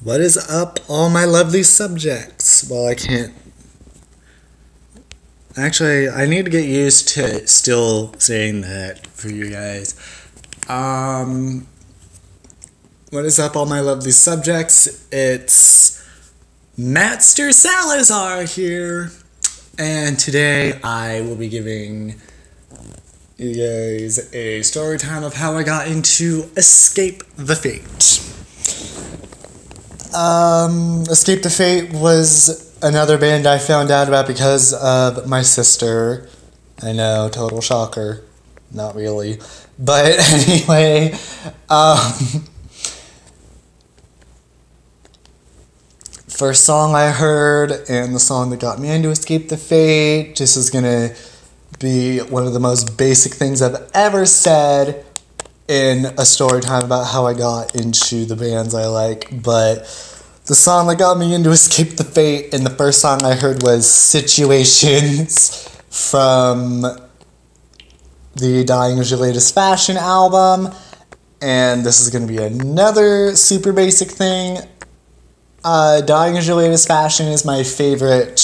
What is up, all my lovely subjects? Well, I can't. Actually, I need to get used to still saying that for you guys. Um, what is up, all my lovely subjects? It's Master Salazar here, and today I will be giving you guys a story time of how I got into Escape the Fate. Escape the Fate was another band I found out about because of my sister. I know, total shocker. Not really. But anyway, first song I heard and the song that got me into Escape the Fate, this is gonna be one of the most basic things I've ever said in a story time about how I got into the bands I like, but the song that got me into Escape the Fate and the first song I heard was Situations from the Dying Is Your Latest Fashion album, and this is going to be another super basic thing. Dying Is Your Latest Fashion is my favorite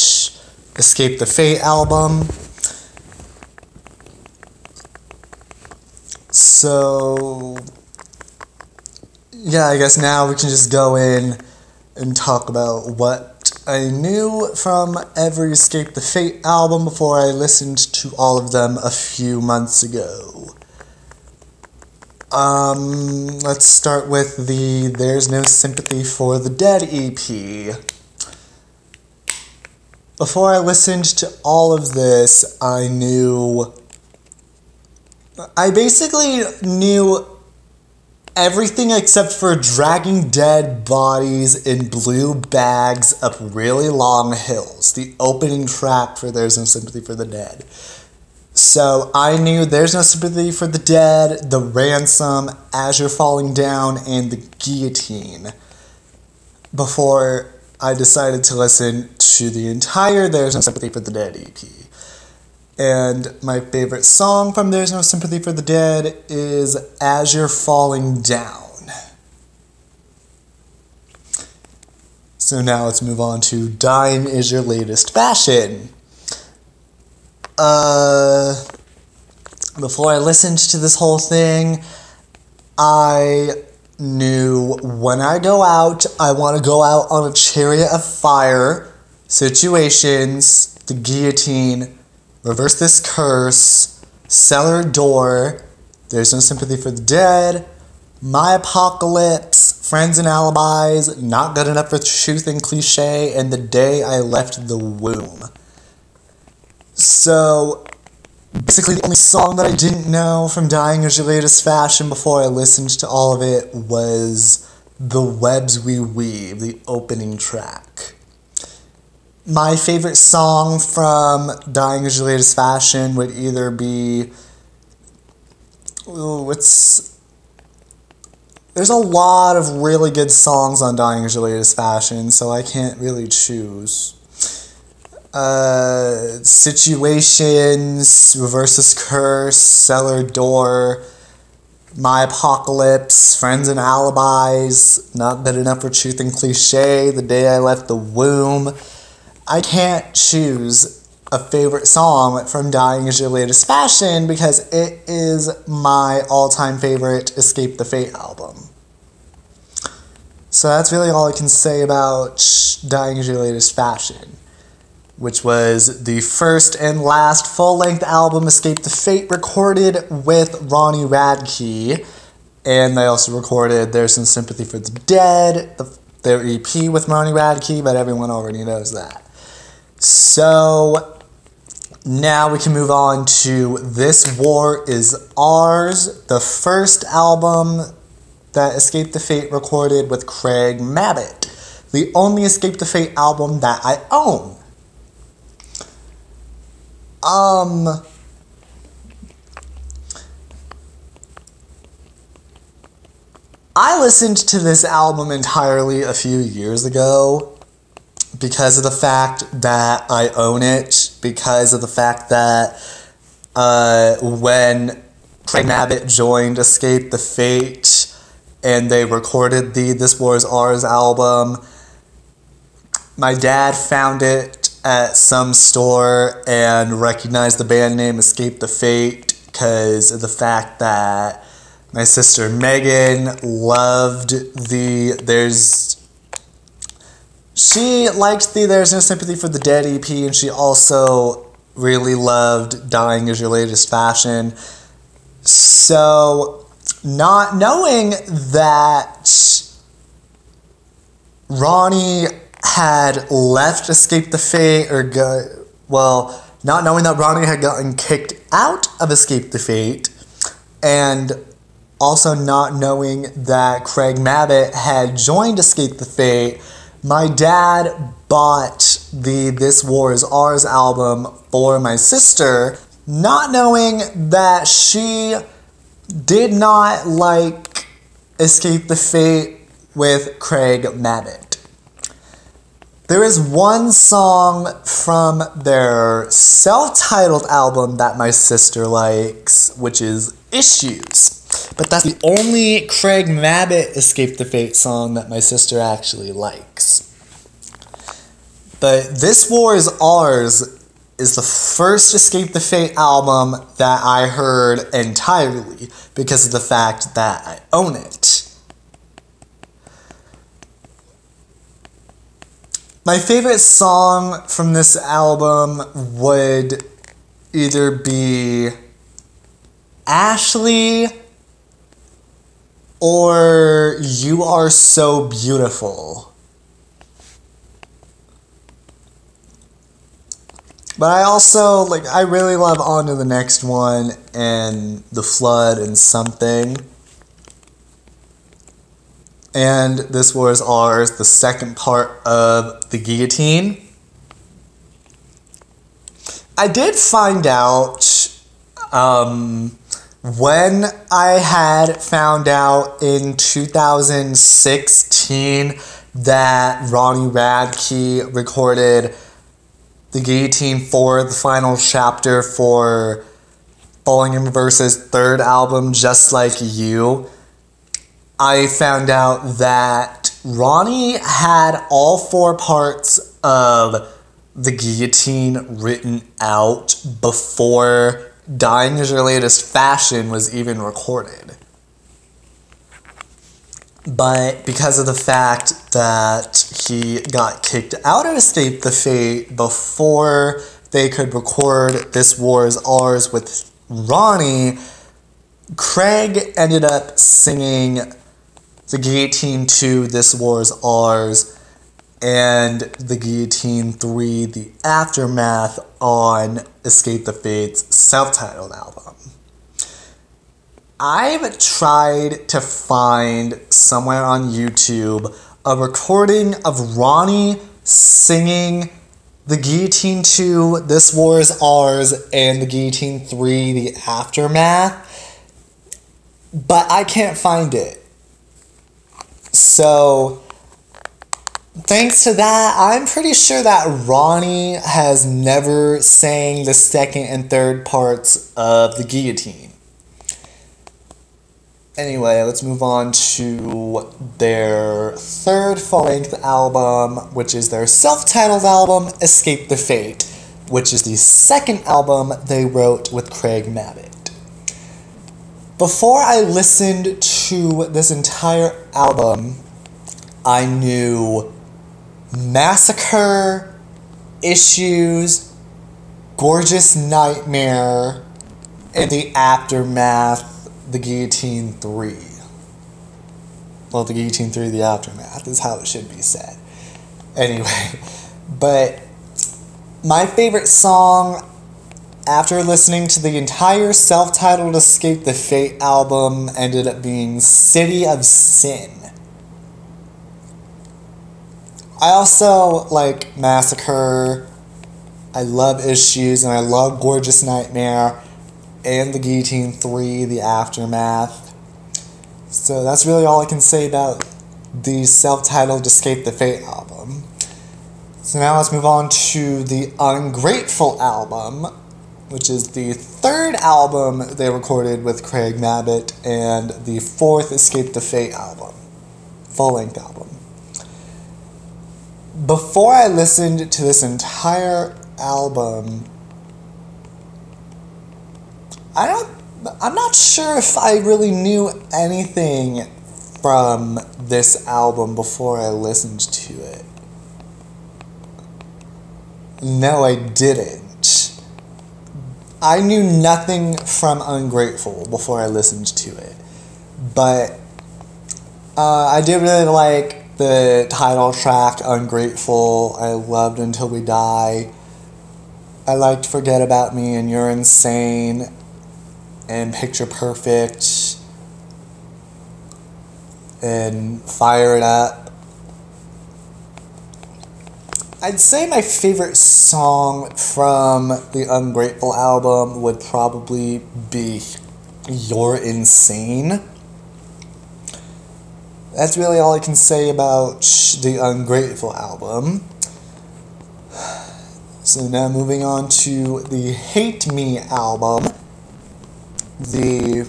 Escape the Fate album. So, yeah, I guess now we can just go in and talk about what I knew from every Escape the Fate album before I listened to all of them a few months ago. Let's start with the There's No Sympathy for the Dead EP. Before I listened to all of this, I basically knew everything except for dragging dead bodies in blue bags up really long hills, the opening track for There's No Sympathy for the Dead. So I knew There's No Sympathy for the Dead, The Ransom, As You're Falling Down, and The Guillotine before I decided to listen to the entire There's No Sympathy for the Dead EP. And my favorite song from There's No Sympathy for the Dead is As You're Falling Down. So now let's move on to Dying Is Your Latest Fashion. Before I listened to this whole thing, I knew when I go out, I want to go out on a chariot of fire, Situations, The Guillotine, Reverse This Curse, Cellar Door, There's No Sympathy for the Dead, My Apocalypse, Friends and Alibis, Not Good Enough for Truth and Cliche, and The Day I Left the Womb. So, basically the only song that I didn't know from Dying Is Your Latest Fashion before I listened to all of it was The Webs We Weave, the opening track. My favorite song from Dying Is Your Latest Fashion would either be... there's a lot of really good songs on Dying Is Your Latest Fashion, so I can't really choose. Situations, Reverse This Curse, Cellar Door, My Apocalypse, Friends and Alibis, Not Good Enough for Truth and Cliche, The Day I Left the Womb. I can't choose a favorite song from Dying Is Your Latest Fashion because it is my all-time favorite Escape the Fate album. So that's really all I can say about Dying Is Your Latest Fashion, which was the first and last full-length album Escape the Fate recorded with Ronnie Radke, and they also recorded There's No Sympathy for the Dead, their EP with Ronnie Radke, but everyone already knows that. So, now we can move on to This War Is Ours, the first album that Escape the Fate recorded with Craig Mabbitt, the only Escape the Fate album that I own. I listened to this album entirely a few years ago because of the fact that I own it, because of the fact that when Craig Mabbitt joined Escape the Fate, and they recorded the This War Is Ours album. My dad found it at some store and recognized the band name Escape the Fate because of the fact that my sister Megan loved she liked the There's No Sympathy for the Dead EP, and she also really loved Dying Is Your Latest Fashion. So, not knowing that Ronnie had left Escape the Fate, not knowing that Ronnie had gotten kicked out of Escape the Fate, and also not knowing that Craig Mabbitt had joined Escape the Fate, my dad bought the This War Is Ours album for my sister, not knowing that she did not like Escape the Fate with Craig Mabbitt. There is one song from their self-titled album that my sister likes, which is Issues. But that's the only Craig Mabbitt Escape the Fate song that my sister actually likes. But This War Is Ours is the first Escape the Fate album that I heard entirely because of the fact that I own it. My favorite song from this album would either be Ashley or You Are So Beautiful. But I also, I really love On to the Next One and The Flood and Something. And This War Is Ours, the second part of The Guillotine. I did find out when I had found out in 2016 that Ronnie Radke recorded The Guillotine for the final chapter for Falling in Reverse's third album, Just Like You. I found out that Ronnie had all 4 parts of The Guillotine written out before Dying Is Your Latest Fashion was even recorded. But because of the fact that he got kicked out of Escape the Fate before they could record This War Is Ours with Ronnie, Craig ended up singing The Guillotine 2, This War Is Ours, and The Guillotine 3, The Aftermath on Escape the Fate's self-titled album. I've tried to find somewhere on YouTube a recording of Ronnie singing The Guillotine 2, This War Is Ours, and The Guillotine 3, The Aftermath, but I can't find it. So, thanks to that, I'm pretty sure that Ronnie has never sang the second and third parts of The Guillotine. Anyway, let's move on to their third full-length album, which is their self-titled album, Escape the Fate, which is the second album they wrote with Craig Mabbitt. Before I listened to this entire album, I knew Massacre, Issues, Gorgeous Nightmare, and The Aftermath, The Guillotine 3. Well, The Guillotine 3, The Aftermath is how it should be said. Anyway, but my favorite song after listening to the entire self-titled Escape the Fate album ended up being City of Sin. I also like Massacre, I love Issues, and I love Gorgeous Nightmare, and The Guillotine 3, The Aftermath. So that's really all I can say about the self-titled Escape the Fate album. So now let's move on to the Ungrateful album, which is the third album they recorded with Craig Mabbitt and the fourth Escape the Fate album, full-length album. Before I listened to this entire album, I'm not sure if I really knew anything from this album before I listened to it. No, I didn't. I knew nothing from Ungrateful before I listened to it. But I did really like the title track, Ungrateful. I loved Until We Die. I liked Forget About Me and You're Insane and Picture Perfect and Fire It Up. I'd say my favorite song from the Ungrateful album would probably be You're Insane. That's really all I can say about the Ungrateful album. So now moving on to the Hate Me album. The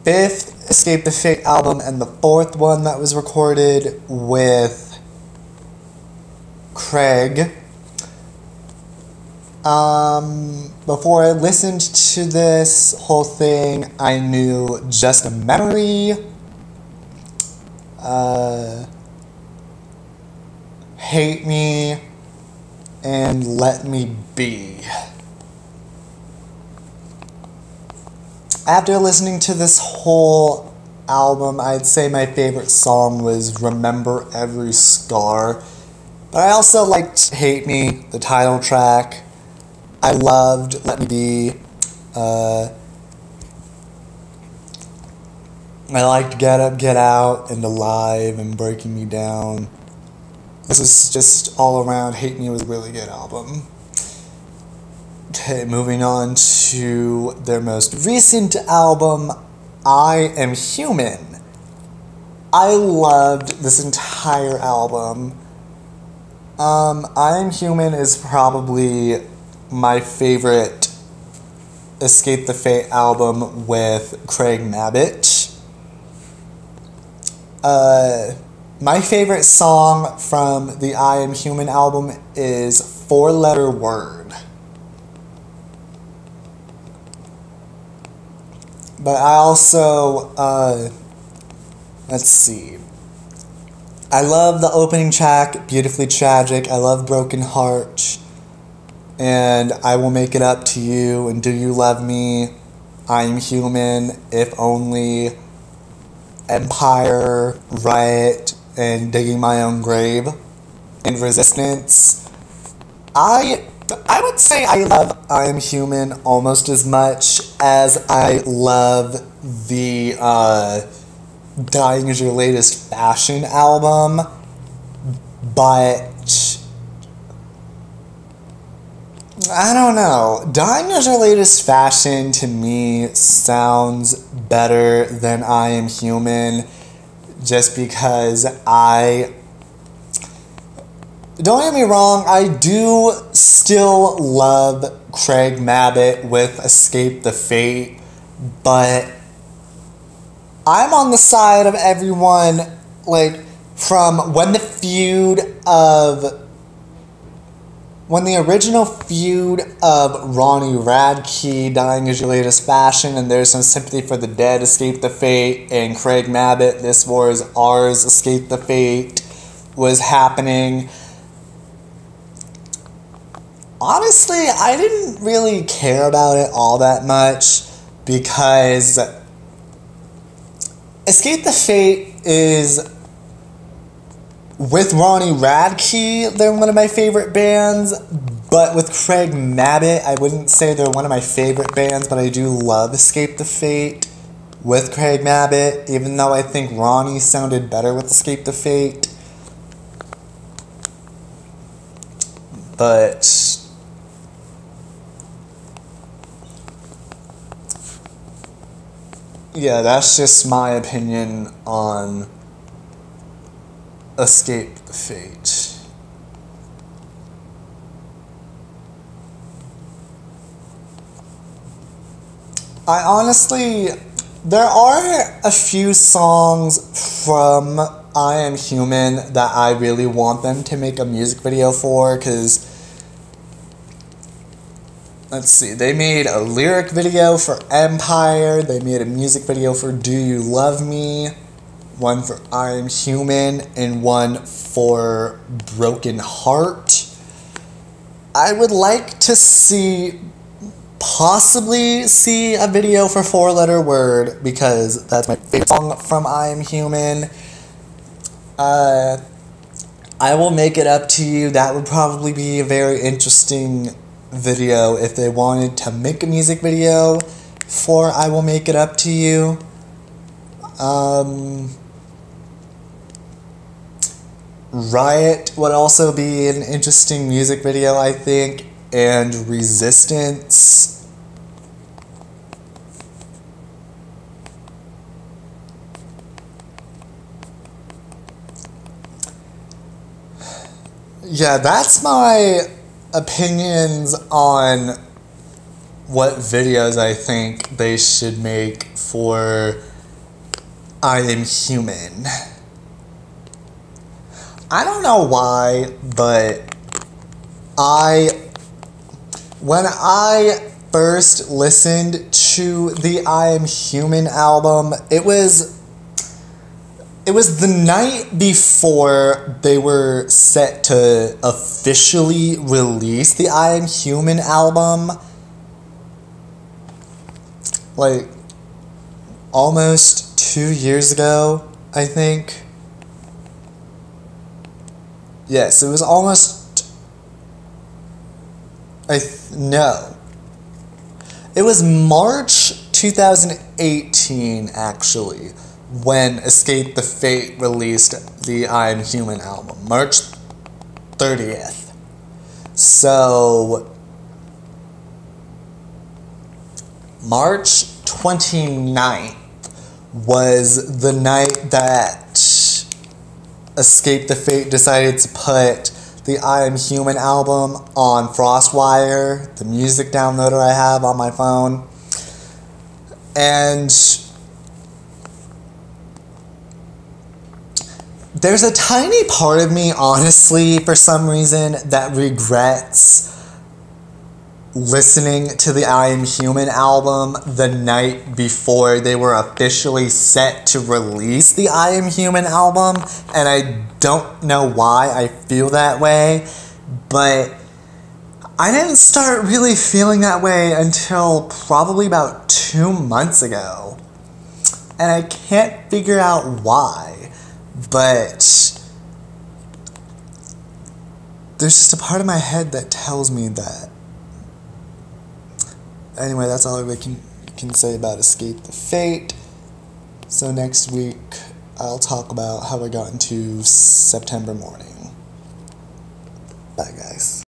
fifth Escape the Fate album and the fourth one that was recorded with Craig. Before I listened to this whole thing, I knew Just a Memory, Hate Me, and Let Me Be. After listening to this whole album, I'd say my favorite song was Remember Every Scar. But I also liked Hate Me, the title track. I loved Let Me Be. I liked Get Up, Get Out, and Alive, and Breaking Me Down. This was just all around, Hate Me was a really good album. Okay, moving on to their most recent album, I Am Human. I loved this entire album. I Am Human is probably my favorite Escape the Fate album with Craig Mabbitt. My favorite song from the I Am Human album is Four Letter Word. But I also, let's see. I love the opening track, Beautifully Tragic. I love Broken Heart. And I Will Make It Up to You. And Do You Love Me? I Am Human. If Only. Empire. Riot. And Digging My Own Grave. And Resistance. I would say I love I Am Human almost as much as I love the Dying Is Your Latest Fashion album, but I don't know. Dying Is Your Latest Fashion to me sounds better than I Am Human just because don't get me wrong, I do still love Craig Mabbitt with Escape the Fate, but I'm on the side of everyone, like, from when the original feud of Ronnie Radke, Dying Is Your Latest Fashion, and There's Some Sympathy for the Dead, Escape the Fate, and Craig Mabbitt, This War Is Ours, Escape the Fate, was happening. Honestly, I didn't really care about it all that much because Escape the Fate is, with Ronnie Radke, they're one of my favorite bands, but with Craig Mabbitt, I wouldn't say they're one of my favorite bands, but I do love Escape the Fate with Craig Mabbitt, even though I think Ronnie sounded better with Escape the Fate. But yeah, that's just my opinion on Escape the Fate. I honestly, there are a few songs from I Am Human that I really want them to make a music video for, because, let's see, they made a lyric video for Empire, they made a music video for Do You Love Me, one for I Am Human, and one for Broken Heart. I would like to possibly see a video for Four Letter Word, because that's my favorite song from I Am Human. I Will Make It Up to You. That would probably be a very interesting video if they wanted to make a music video for I Will Make It Up to You. Riot would also be an interesting music video, I think, and Resistance. Yeah, that's my opinions on what videos I think they should make for I Am Human. I don't know why, but when I first listened to the I Am Human album, it was the night before they were set to officially release the I Am Human album. Like, almost 2 years ago, I think. Yes, it was almost... no. It was March 2018, actually, when Escape the Fate released the I Am Human album. March 30th. So, March 29th was the night that Escape the Fate decided to put the I Am Human album on FrostWire, the music downloader I have on my phone. And there's a tiny part of me, honestly, for some reason, that regrets listening to the I Am Human album the night before they were officially set to release the I Am Human album, and I don't know why I feel that way, but I didn't start really feeling that way until probably about 2 months ago, and I can't figure out why, but there's just a part of my head that tells me that. Anyway, that's all I can say about Escape the Fate. So next week, I'll talk about how I got into September Morning. Bye, guys.